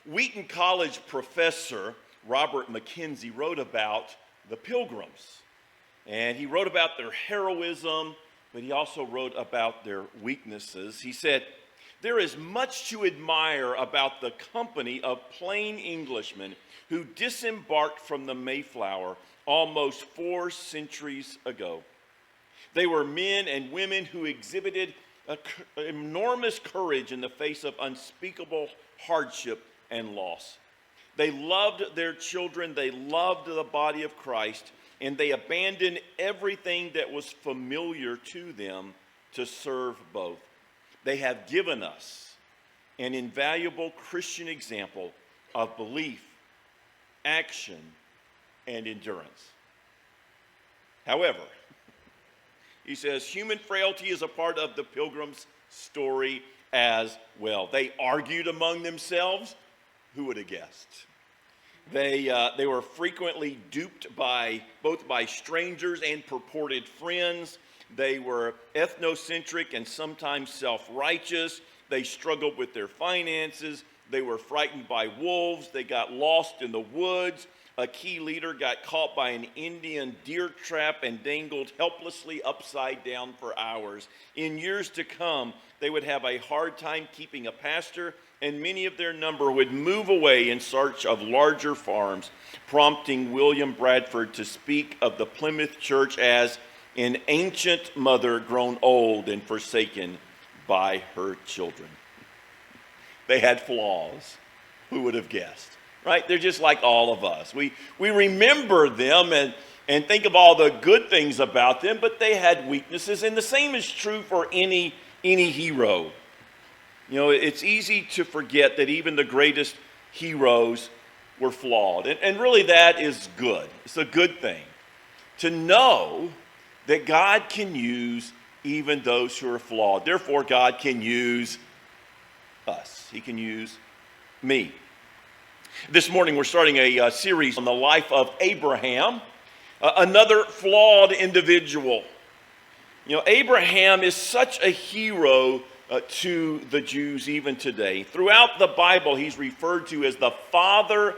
Wheaton College professor Robert McKenzie wrote about the Pilgrims. And he wrote about their heroism, but he also wrote about their weaknesses. He said, "There is much to admire about the company of plain Englishmen who disembarked from the Mayflower almost 4 centuries ago. They were men and women who exhibited enormous courage in the face of unspeakable hardship and loss. They loved their children, they loved the body of Christ, and they abandoned everything that was familiar to them to serve both. They have given us an invaluable Christian example of belief, action, and endurance." However, he says, human frailty is a part of the Pilgrims' story as well. They argued among themselves. Who would have guessed? They were frequently duped both by strangers and purported friends. They were ethnocentric and sometimes self-righteous. They struggled with their finances. They were frightened by wolves. They got lost in the woods. A key leader got caught by an Indian deer trap and dangled helplessly upside down for hours. In years to come, they would have a hard time keeping a pastor, and many of their number would move away in search of larger farms, prompting William Bradford to speak of the Plymouth Church as an ancient mother grown old and forsaken by her children. They had flaws. Who would have guessed? Right? They're just like all of us. We remember them and think of all the good things about them, but they had weaknesses, and the same is true for any hero. You know, it's easy to forget that even the greatest heroes were flawed. And really that is good. It's a good thing to know that God can use even those who are flawed. Therefore, God can use us. He can use me. This morning we're starting a series on the life of Abraham, another flawed individual. You know, Abraham is such a hero to the Jews even today. Throughout the Bible, he's referred to as the father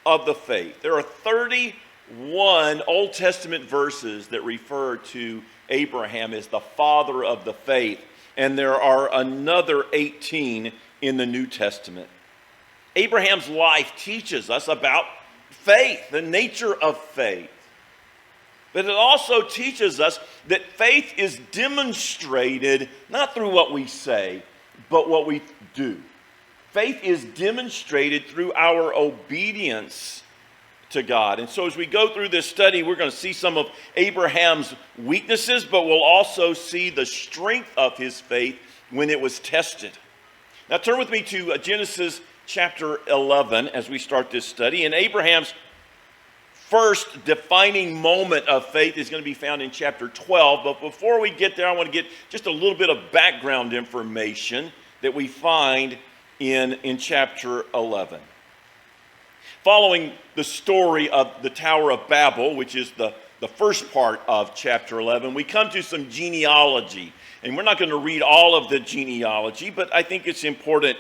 of the faith. There are 31 Old Testament verses that refer to Abraham as the father of the faith, and there are another 18 in the New Testament. Abraham's life teaches us about faith, the nature of faith. But it also teaches us that faith is demonstrated not through what we say, but what we do. Faith is demonstrated through our obedience to God. And so as we go through this study, we're going to see some of Abraham's weaknesses, but we'll also see the strength of his faith when it was tested. Now turn with me to Genesis chapter 11 as we start this study. And Abraham's first defining moment of faith is going to be found in chapter 12. But before we get there, I want to get just a little bit of background information that we find in chapter 11. Following the story of the Tower of Babel, which is the first part of chapter 11, we come to some genealogy. And we're not going to read all of the genealogy, but I think it's important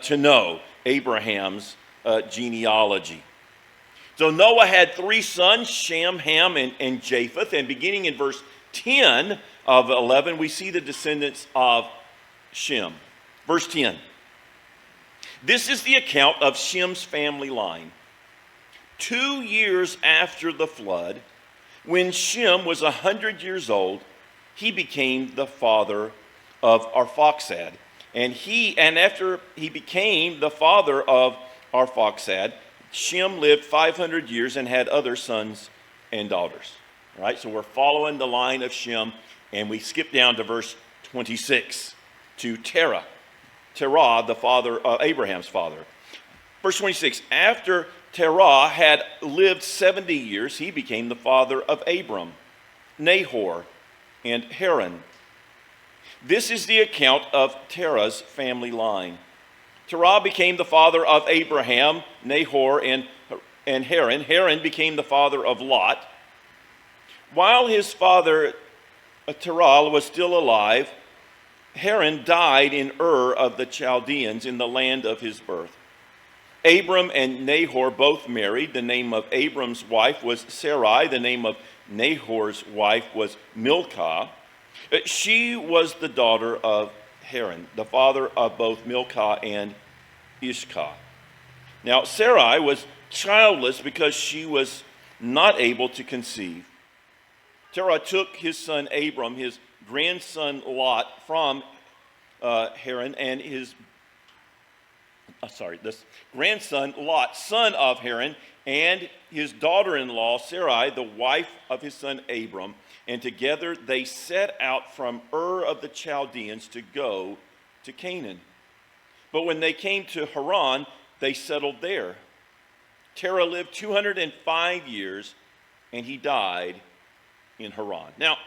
to know Abraham's genealogy. So Noah had 3 sons, Shem, Ham, and Japheth. And beginning in verse 10 of 11, we see the descendants of Shem. Verse 10. This is the account of Shem's family line. 2 years after the flood, when Shem was 100 years old, he became the father of Arphaxad. And after he became the father of Arphaxad, Shem lived 500 years and had other sons and daughters. All right, so we're following the line of Shem, and we skip down to verse 26 to Terah, the father of Abraham's father. Verse 26, after Terah had lived 70 years, he became the father of Abram, Nahor, and Haran. This is the account of Terah's family line. Terah became the father of Abraham, Nahor, and Haran. Haran became the father of Lot. While his father Terah was still alive, Haran died in Ur of the Chaldeans in the land of his birth. Abram and Nahor both married. The name of Abram's wife was Sarai. The name of Nahor's wife was Milcah. She was the daughter of Haran, the father of both Milcah and Ishkah. Now, Sarai was childless because she was not able to conceive. Terah took his son Abram, his grandson Lot, from Haran, and this grandson Lot, son of Haran, and his daughter-in-law Sarai, the wife of his son Abram, and together they set out from Ur of the Chaldeans to go to Canaan. But when they came to Haran, they settled there. Terah lived 205 years, and he died in Haran. Now,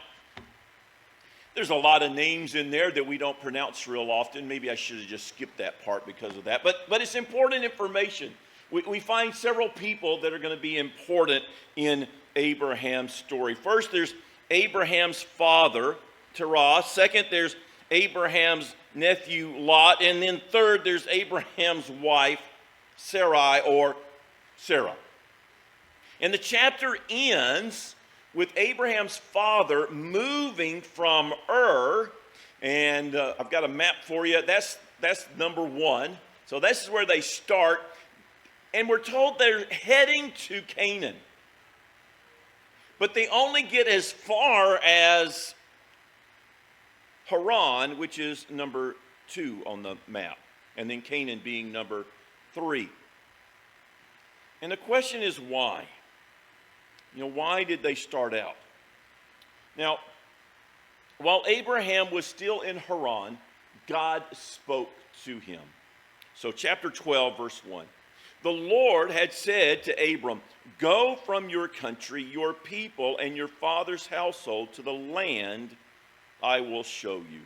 there's a lot of names in there that we don't pronounce real often. Maybe I should have just skipped that part because of that. But it's important information. We find several people that are going to be important in Abraham's story. First, there's Abraham's father, Terah. Second, there's Abraham's nephew, Lot. And then third, there's Abraham's wife, Sarai, or Sarah. And the chapter ends with Abraham's father moving from Ur, and I've got a map for you. That's number one. So this is where they start, and we're told they're heading to Canaan. But they only get as far as Haran, which is number 2 on the map, and then Canaan being number 3. And the question is why? Why did they start out? Now, while Abraham was still in Haran, God spoke to him. So chapter 12, verse 1. The Lord had said to Abram, "Go from your country, your people, and your father's household to the land I will show you."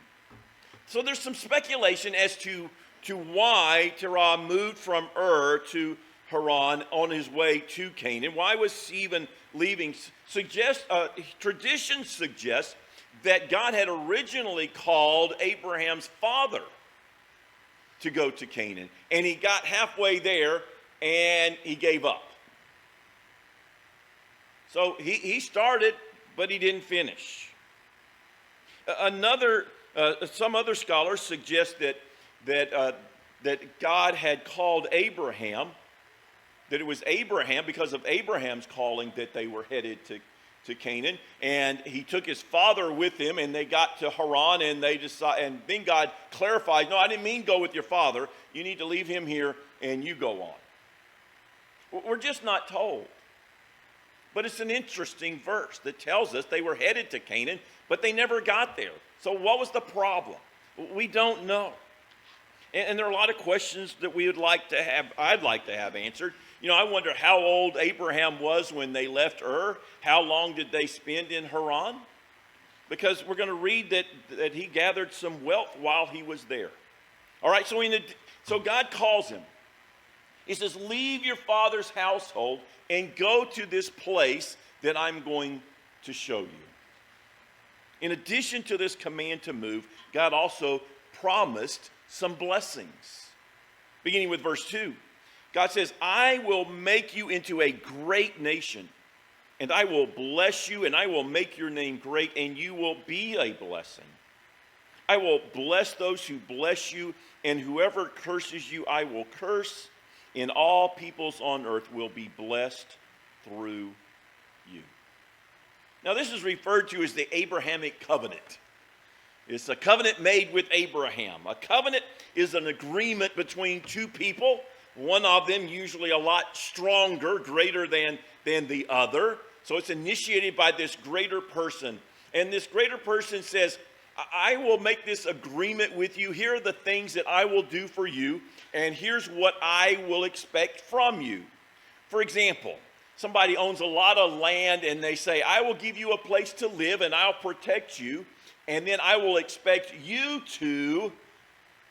So there's some speculation as to why Terah moved from Ur to Haran on his way to Canaan. Why was he even leaving? Tradition suggests that God had originally called Abraham's father to go to Canaan, and he got halfway there and he gave up. So he started, but he didn't finish. Some other scholars suggest that God had called Abraham, that it was Abraham, because of Abraham's calling, that they were headed to Canaan. And he took his father with him, and they got to Haran, and and then God clarified, "No, I didn't mean go with your father. You need to leave him here, and you go on." We're just not told. But it's an interesting verse that tells us they were headed to Canaan, but they never got there. So what was the problem? We don't know. And there are a lot of questions that I'd like to have answered. I wonder how old Abraham was when they left Ur. How long did they spend in Haran? Because we're going to read that he gathered some wealth while he was there. All right, so God calls him. He says, "Leave your father's household and go to this place that I'm going to show you." In addition to this command to move, God also promised some blessings. Beginning with verse 2, God says, "I will make you into a great nation, and I will bless you, and I will make your name great, and you will be a blessing. I will bless those who bless you, and whoever curses you, I will curse, and all peoples on earth will be blessed through you." Now, this is referred to as the Abrahamic covenant. It's a covenant made with Abraham. A covenant is an agreement between two people, one of them usually a lot stronger, greater than the other. So it's initiated by this greater person. And this greater person says, "I will make this agreement with you. Here are the things that I will do for you, and here's what I will expect from you." For example, somebody owns a lot of land and they say, "I will give you a place to live and I'll protect you, and then I will expect you to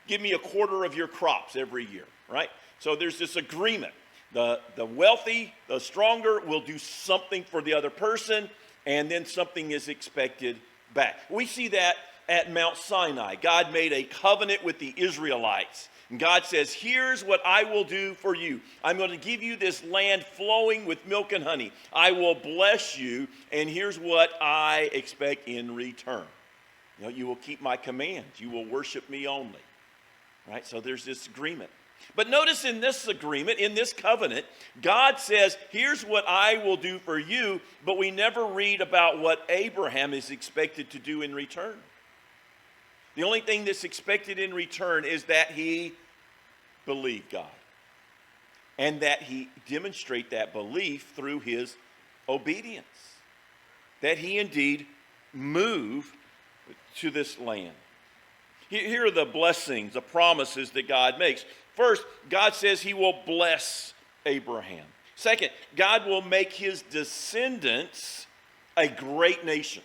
give me a quarter of your crops every year," right? So there's this agreement. The wealthy, the stronger, will do something for the other person, and then something is expected back. We see that at Mount Sinai. God made a covenant with the Israelites. And God says, here's what I will do for you. I'm going to give you this land flowing with milk and honey. I will bless you, and here's what I expect in return. You will keep my commands. You will worship me only. Right? So there's this agreement. But notice in this agreement, in this covenant, God says, here's what I will do for you, but we never read about what Abraham is expected to do in return. The only thing that's expected in return is that he believe God, and that he demonstrate that belief through his obedience, that he indeed move to this land. Here are the blessings, the promises that God makes. First, God says he will bless Abraham. Second, God will make his descendants a great nation.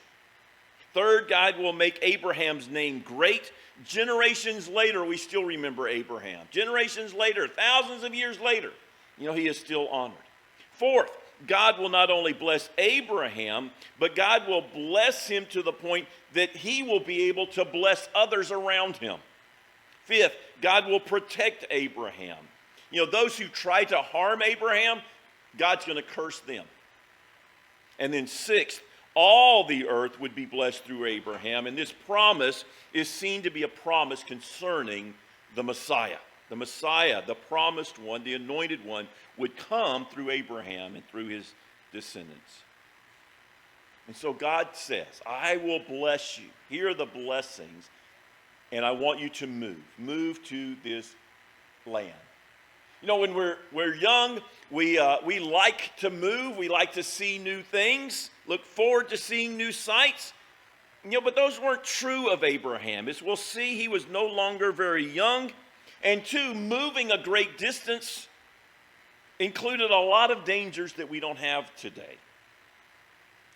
Third, God will make Abraham's name great. Generations later, we still remember Abraham. Generations later, thousands of years later, he is still honored. Fourth, God will not only bless Abraham, but God will bless him to the point that he will be able to bless others around him. Fifth, God will protect Abraham. Those who try to harm Abraham, God's going to curse them. And then sixth, all the earth would be blessed through Abraham. And this promise is seen to be a promise concerning the Messiah. The Messiah, the promised one, the anointed one, would come through Abraham and through his descendants. And so God says, I will bless you. Here are the blessings. And I want you to move to this land. When we're young, we like to move. We like to see new things, look forward to seeing new sights. But those weren't true of Abraham. As we'll see, he was no longer very young. And two, moving a great distance included a lot of dangers that we don't have today.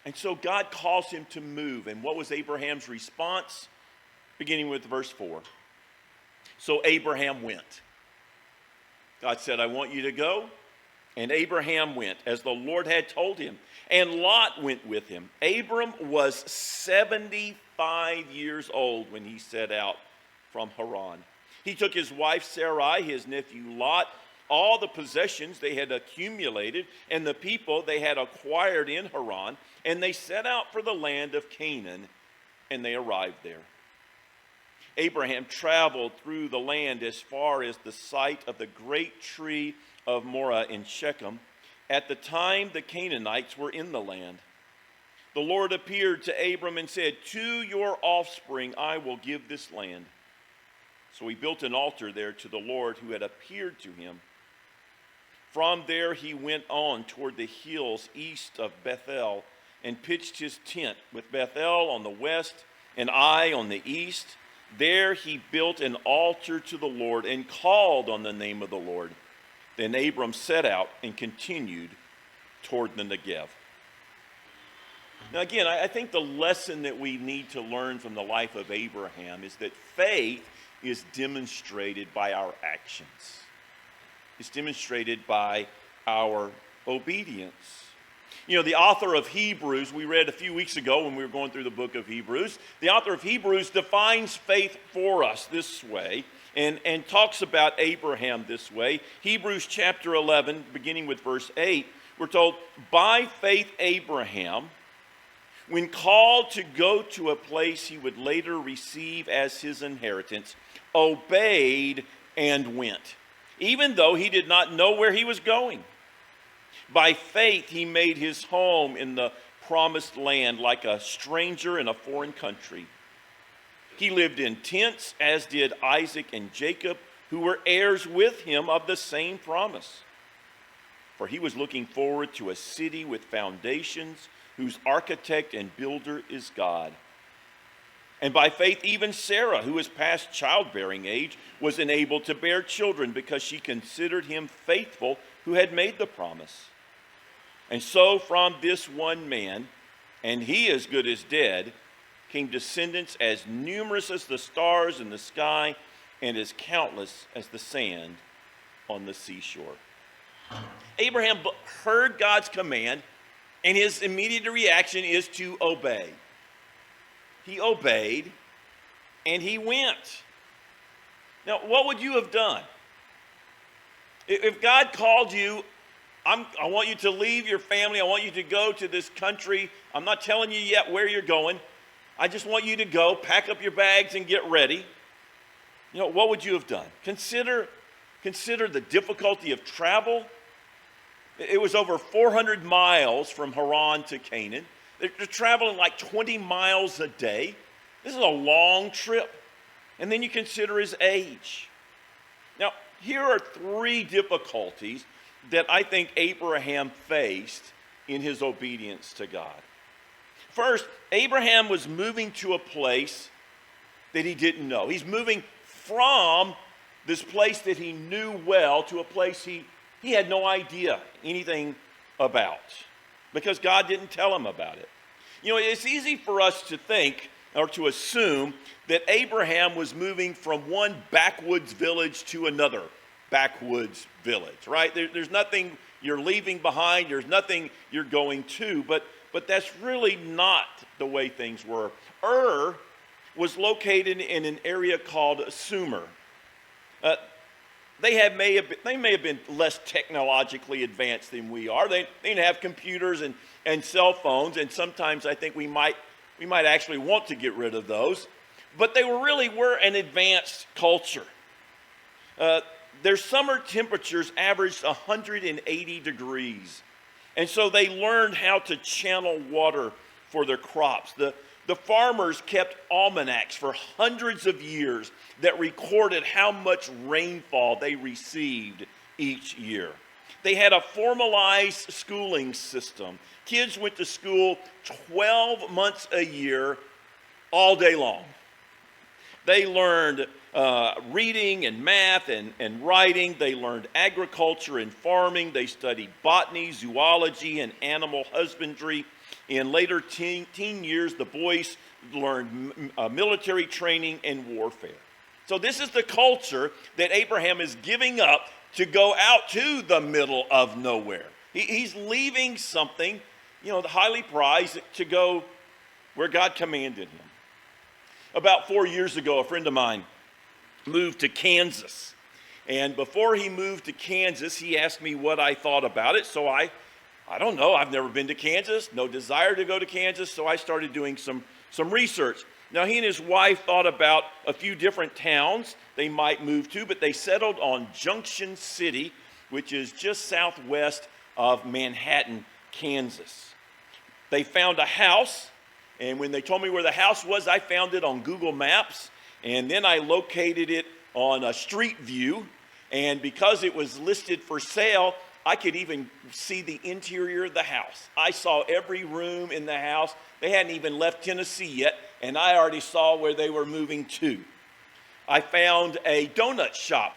And so God calls him to move. And what was Abraham's response? Beginning with verse 4. So Abraham went. God said, I want you to go. And Abraham went, as the Lord had told him. And Lot went with him. Abram was 75 years old when he set out from Haran. He took his wife Sarai, his nephew Lot, all the possessions they had accumulated, and the people they had acquired in Haran, and they set out for the land of Canaan, and they arrived there. Abraham traveled through the land as far as the site of the great tree of Moreh in Shechem. At the time the Canaanites were in the land. The Lord appeared to Abram and said, to your offspring I will give this land. So he built an altar there to the Lord who had appeared to him. From there he went on toward the hills east of Bethel and pitched his tent with Bethel on the west and Ai on the east. There he built an altar to the Lord and called on the name of the Lord. Then Abram set out and continued toward the Negev. Now again, I think the lesson that we need to learn from the life of Abraham is that faith is demonstrated by our actions. It's demonstrated by our obedience. The author of Hebrews, we read a few weeks ago when we were going through the book of Hebrews, the author of Hebrews defines faith for us this way and talks about Abraham this way. Hebrews chapter 11, beginning with verse 8, we're told, by faith Abraham, when called to go to a place he would later receive as his inheritance, obeyed and went, even though he did not know where he was going. By faith, he made his home in the promised land like a stranger in a foreign country. He lived in tents, as did Isaac and Jacob, who were heirs with him of the same promise. For he was looking forward to a city with foundations, whose architect and builder is God. And by faith, even Sarah, who was past childbearing age, was enabled to bear children because she considered him faithful who had made the promise. And so from this one man, and he as good as dead, came descendants as numerous as the stars in the sky and as countless as the sand on the seashore. Abraham heard God's command, and his immediate reaction is to obey. He obeyed, and he went. Now, what would you have done? If God called you, I want you to leave your family. I want you to go to this country. I'm not telling you yet where you're going. I just want you to go, pack up your bags, and get ready. What would you have done? Consider the difficulty of travel. It was over 400 miles from Haran to Canaan. They're traveling like 20 miles a day. This is a long trip. And then you consider his age. Now, here are three difficulties that I think Abraham faced in his obedience to God. First, Abraham was moving to a place that he didn't know. He's moving from this place that he knew well to a place he had no idea anything about because God didn't tell him about it. It's easy for us to think or to assume that Abraham was moving from one backwoods village to another backwoods village, right? There's nothing you're leaving behind. There's nothing you're going to, but that's really not the way things were. Ur was located in an area called Sumer. They may have been less technologically advanced than we are. They didn't have computers and cell phones, and sometimes I think we might actually want to get rid of those. But they were an advanced culture. Their summer temperatures averaged 180 degrees. And so they learned how to channel water for their crops. The farmers kept almanacs for hundreds of years that recorded how much rainfall they received each year. They had a formalized schooling system. Kids went to school 12 months a year, all day long. They learned reading and math and writing. They learned agriculture and farming. They studied botany, zoology, and animal husbandry. In later teen years, the boys learned military training and warfare. So this is the culture that Abraham is giving up to go out to the middle of nowhere. He's leaving something, highly prized, to go where God commanded him. About 4 years ago, a friend of mine moved to Kansas. And before he moved to Kansas, he asked me what I thought about it. So I don't know. I've never been to Kansas, no desire to go to Kansas. So I started doing some research. Now, he and his wife thought about a few different towns they might move to, but they settled on Junction City, which is just southwest of Manhattan, Kansas. They found a house, and when they told me where the house was, I found it on Google Maps, and then I located it on Street View, and because it was listed for sale, I could even see the interior of the house. I saw every room in the house. They hadn't even left Tennessee yet, and I already saw where they were moving to. I found a donut shop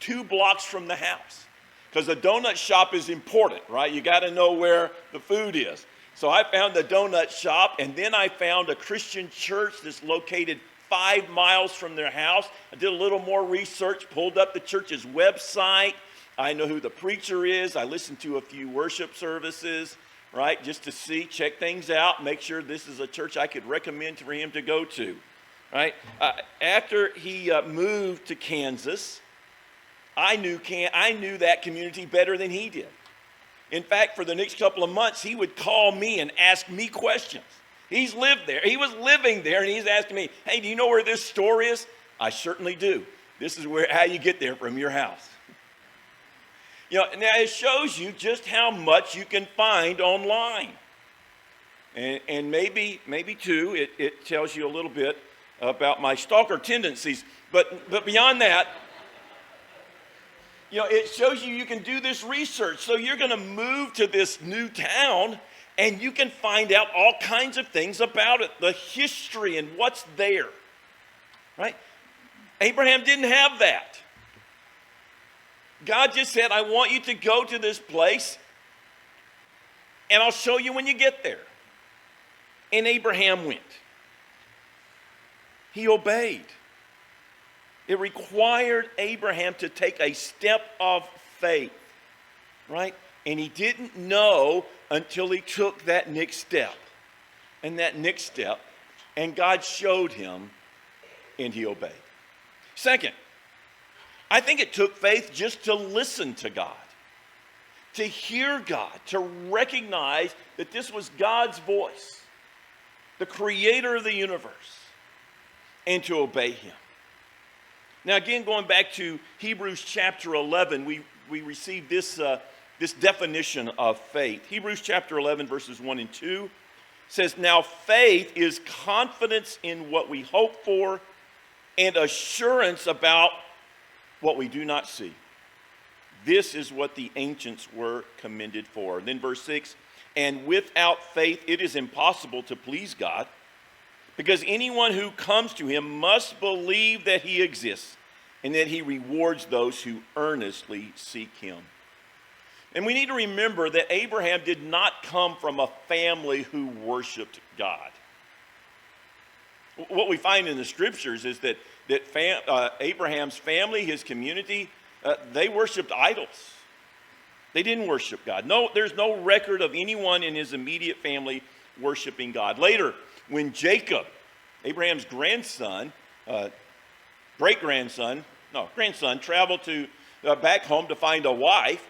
2 blocks from the house, because a donut shop is important, right? You got to know where the food is. So I found the donut shop, and then I found a Christian church that's located 5 miles from their house. I did a little more research, pulled up the church's website. I know who the preacher is. I listened to a few worship services, right, just to check things out, make sure this is a church I could recommend for him to go to, right? After he moved to Kansas, I knew that community better than he did. In fact, for the next couple of months, he would call me and ask me questions. He's lived there. He was living there, and he's asking me, hey, do you know where this store is? I certainly do. This is how you get there from your house. Now it shows you just how much you can find online. And maybe too, it tells you a little bit about my stalker tendencies. But beyond that, it shows you can do this research. So you're going to move to this new town, and you can find out all kinds of things about it, the history and what's there, right? Abraham didn't have that. God just said, I want you to go to this place, and I'll show you when you get there. And Abraham went. He obeyed. It required Abraham to take a step of faith, right? And he didn't know until he took that next step. And that next step, and God showed him and he obeyed. Second, I think it took faith just to listen to God, to hear God, to recognize that this was God's voice, the creator of the universe, and to obey him. Now again, going back to Hebrews chapter 11, we receive this definition of faith. Hebrews chapter 11, verses 1 and 2 says, "Now faith is confidence in what we hope for and assurance about what we do not see. This is what the ancients were commended for." And then verse 6, "And without faith it is impossible to please God, because anyone who comes to him must believe that he exists and that he rewards those who earnestly seek him." And we need to remember that Abraham did not come from a family who worshiped God. What we find in the scriptures is that Abraham's family, his community, they worshiped idols. They didn't worship God. No, there's no record of anyone in his immediate family worshiping God. Later, when Jacob, Abraham's grandson, grandson, traveled to back home to find a wife,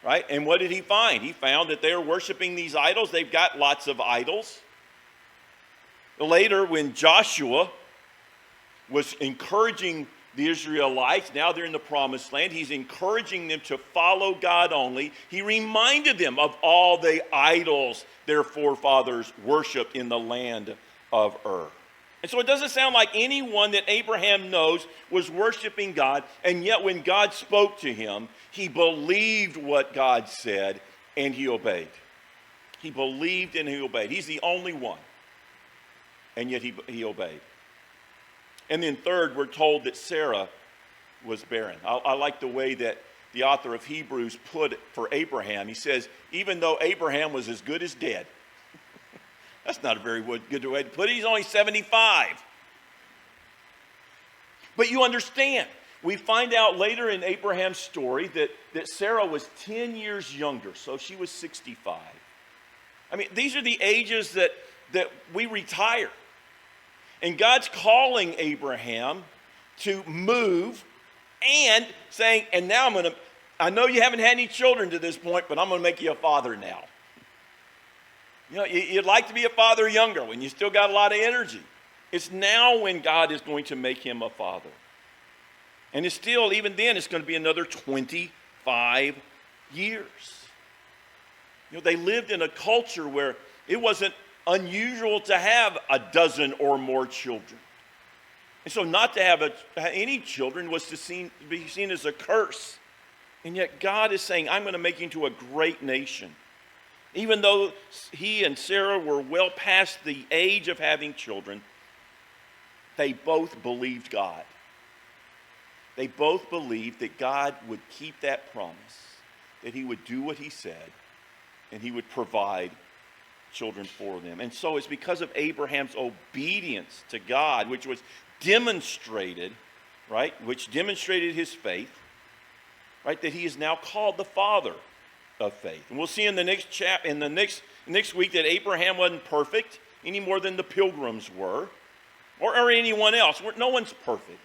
right? And what did he find? He found that they were worshiping these idols. They've got lots of idols. Later, when Joshua was encouraging the Israelites, now they're in the promised land, he's encouraging them to follow God only. He reminded them of all the idols their forefathers worshiped in the land of Ur. And so it doesn't sound like anyone that Abraham knows was worshiping God, and yet when God spoke to him, he believed what God said and he obeyed. He believed and he obeyed. He's the only one. And yet he obeyed. And then third, we're told that Sarah was barren. I like the way that the author of Hebrews put it for Abraham. He says, even though Abraham was as good as dead. That's not a very good way to put it. He's only 75. But you understand, we find out later in Abraham's story that Sarah was 10 years younger, so she was 65. I mean, these are the ages that we retire. And God's calling Abraham to move and saying, and now I know you haven't had any children to this point, but I'm going to make you a father now. You know, you'd like to be a father younger when you still got a lot of energy. It's now when God is going to make him a father. And it's still, even then, it's going to be another 25 years. You know, they lived in a culture where it wasn't unusual to have a dozen or more children. And so not to have any children was to be seen as a curse. And yet God is saying, I'm going to make you into a great nation. Even though he and Sarah were well past the age of having children, they both believed God. They both believed that God would keep that promise, that he would do what he said, and he would provide children for them. And so it's because of Abraham's obedience to God, which was demonstrated, right, which demonstrated his faith, right, that he is now called the father of faith. And we'll see in the next week that Abraham wasn't perfect any more than the pilgrims were, or anyone else. No one's perfect.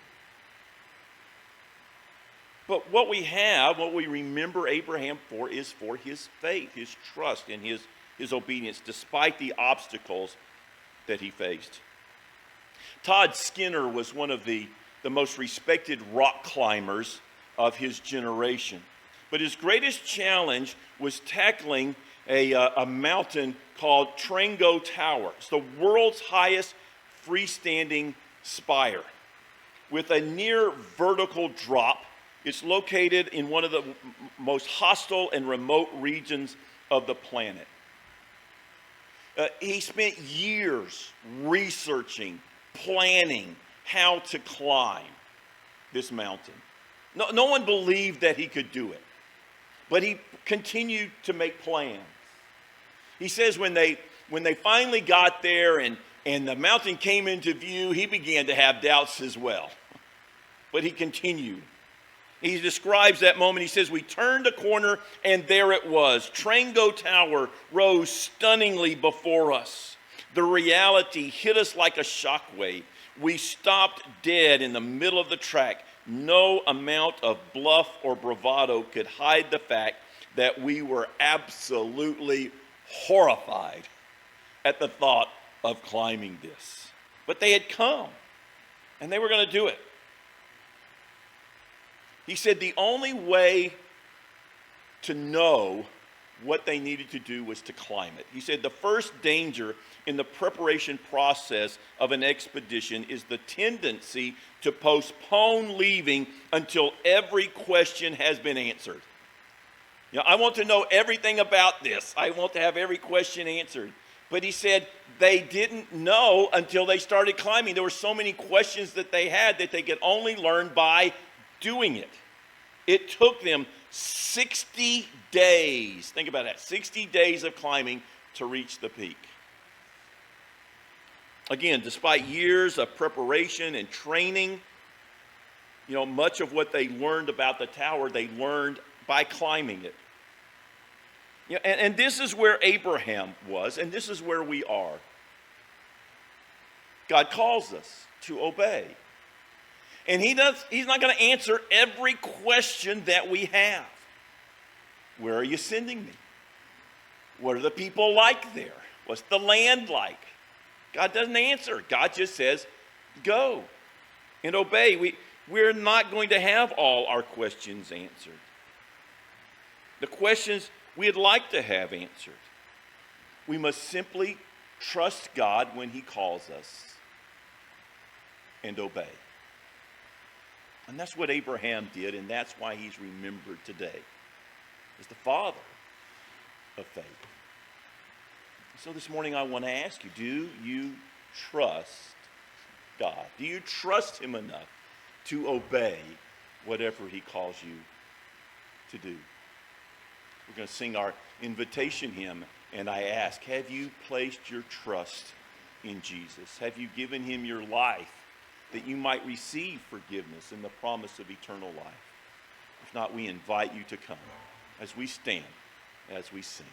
But what we remember Abraham for is for his faith, his trust, and his obedience, despite the obstacles that he faced. Todd Skinner was one of the most respected rock climbers of his generation. But his greatest challenge was tackling a mountain called Trango Tower. It's the world's highest freestanding spire. With a near vertical drop, it's located in one of the most hostile and remote regions of the planet. He spent years researching, planning how to climb this mountain. No one believed that he could do it, but he continued to make plans. He says when they finally got there and the mountain came into view, he began to have doubts as well. But he continued. He describes that moment. He says, we turned a corner and there it was. Trango Tower rose stunningly before us. The reality hit us like a shockwave. We stopped dead in the middle of the track. No amount of bluff or bravado could hide the fact that we were absolutely horrified at the thought of climbing this. But they had come, and they were going to do it. He said the only way to know what they needed to do was to climb it. He said the first danger in the preparation process of an expedition is the tendency to postpone leaving until every question has been answered. I want to know everything about this. I want to have every question answered. But he said they didn't know until they started climbing. There were so many questions that they had that they could only learn by doing it. It took them 60 days. Think about that. 60 days of climbing to reach the peak. Again, despite years of preparation and training, much of what they learned about the tower, they learned by climbing it. And this is where Abraham was, and this is where we are. God calls us to obey. And he's not going to answer every question that we have. Where are you sending me? What are the people like there? What's the land like? God doesn't answer. God just says, go and obey. We're not going to have all our questions answered. The questions we'd like to have answered. We must simply trust God when he calls us and obey. And that's what Abraham did, and that's why he's remembered today as the father of faith. So this morning I want to ask you, do you trust God? Do you trust him enough to obey whatever he calls you to do? We're going to sing our invitation hymn, and I ask, have you placed your trust in Jesus? Have you given him your life that you might receive forgiveness and the promise of eternal life? If not, we invite you to come as we stand, as we sing.